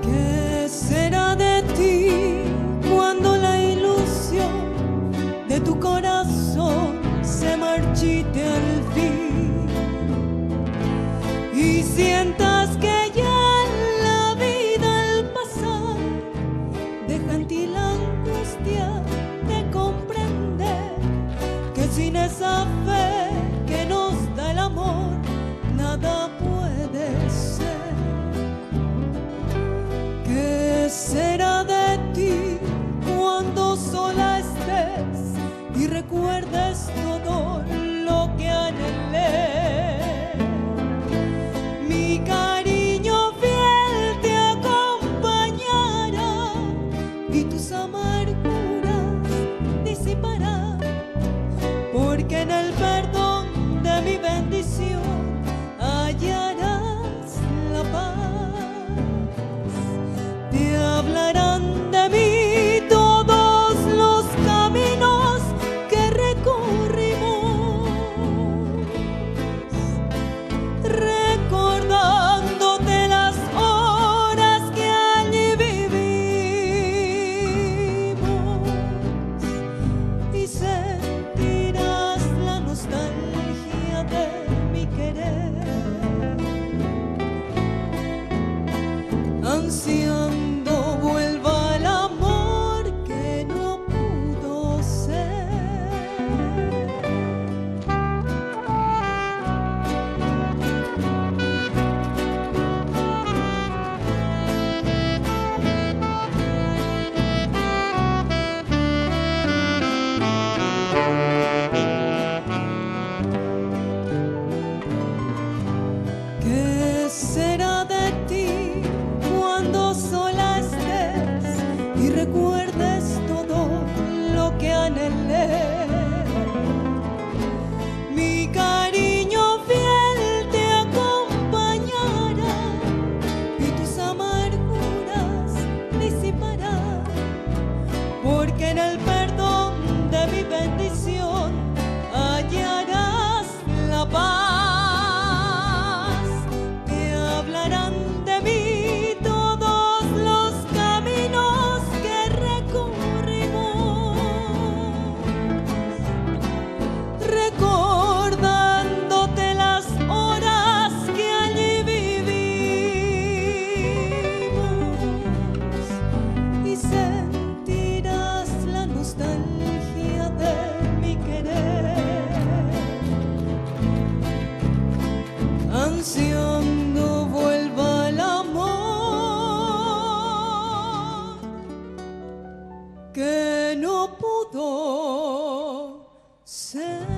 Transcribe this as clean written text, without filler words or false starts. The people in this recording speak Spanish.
¿Qué será de ti cuando la ilusión de tu corazón se marchite al fin y sientas que ya la vida al pasar deja en ti la angustia de comprender que sin esa fe que nos da el amor nada puede ser? ¿Qué será de ti cuando sola estés y recuerdes todo lo que anhelé? Mi cariño fiel te acompañará y tus amarguras disipará, porque en el perdón de mi bendición hallarás la paz. Te hablarán de mí todos los caminos que recorrimos, recordándote las horas que allí vivimos, y sentirás la nostalgia de mi querer, ansiando vuelva el amor que no pudo ser. ¿Qué será de ti cuando sola estés y recuerdes todo lo que anhelé? Mi cariño fiel te acompañará y tus amarguras disipará, porque en el perdón de mi bendición hallarás la paz. Te hablarán de mí todos los caminos que recorrimos, recordándote las horas que allí vivimos, y sentirás la nostalgia de mi querer, ansiando vuelva el amor que no pudo ser.